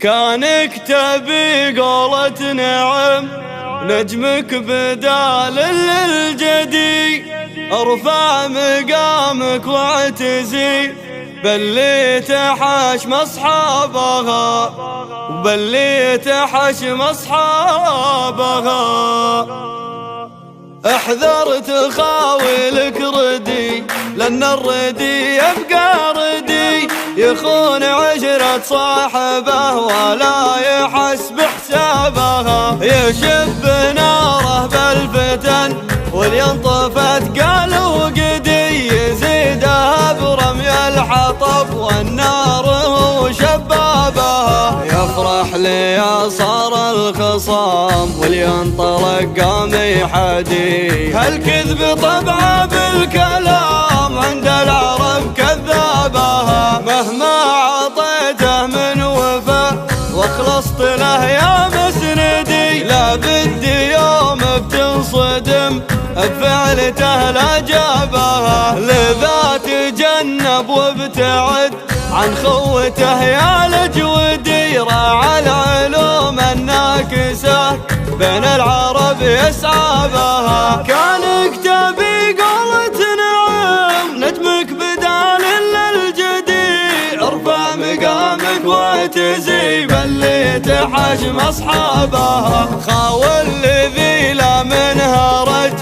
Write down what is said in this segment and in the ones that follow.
كانك تبي قولة نعم نجمك بدال للجدي، ارفع مقامك واعتزي باللي تحشم اصحابها وباللي تحشم اصحابها. احذر تخاولك ردي لان الردي يبقى ردي، يخون عشرة صاحبه ولا يحس بحسابها. يشب ناره بالفتن ولينطفت قال وقدي، يزيدها برمي الحطب والنار هو شبابها. يفرح لي صار الخصام ولينطلق قام يحدي، هالكذب طبعه بالكلام عند العرب كذابها. مهما عطيته من وفا واخلصت له يا مسندي، لا بدي يوم بتنصدم بفعلته لا جابها. لذا تجنب وابتعد عن خوته يا لجودي، راعى العلوم الناكسة بين العرب يسعى بها. كانك تبي قولة نعم نجمك بدال للجدي، ارفع مقامك واعتزي باللي تحشم اصحابها. خاول لذي لا منها رج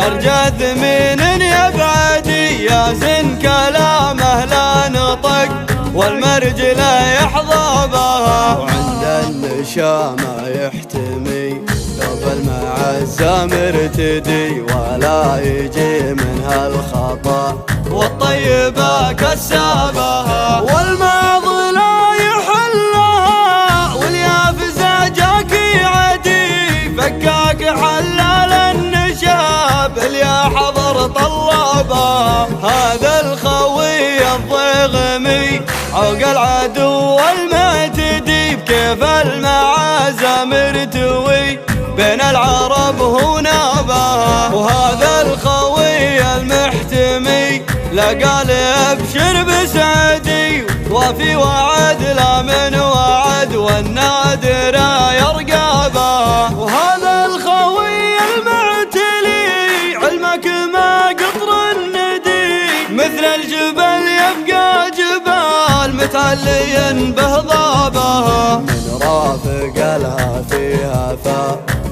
ارجى ثمين يبعدي، يا زن كلامه لا نطق والمرج لا يحظى بها. وعند النشامة يحتمي قبل مع الزمر تدي، ولا يجي منها الخطأ والطيبة كسابها. والماض لا يحلها واليافزة جاك يعدي، فكاك حلال النشاب اليا حضر طلابها. هذا الخوي الضيغمي عوق العدو المعتدي، بكيف المعازم ارتوي بين العرب هو نابها. وهذا الخوي المحتمي لقال ابشر بسعدي، وفي وعد لا من وعد والنادر يرقابها. وهذا الخوي المعتلي علمك ما قطر الندي، مثل الجبل يبقى جبال متعلي به ضابها. من رافق لها فيها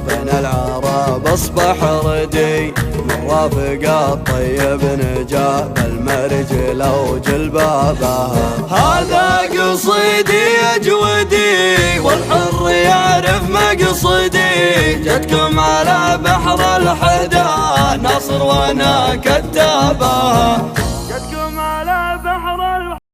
بين العرب اصبح ردي، من رافق الطيب نجا بالمرج لو جلبابها. هذا قصيدي اجودي والحر يعرف مقصدي، جدكم على بحر الحدا نصر وانا كتابها. جدكم على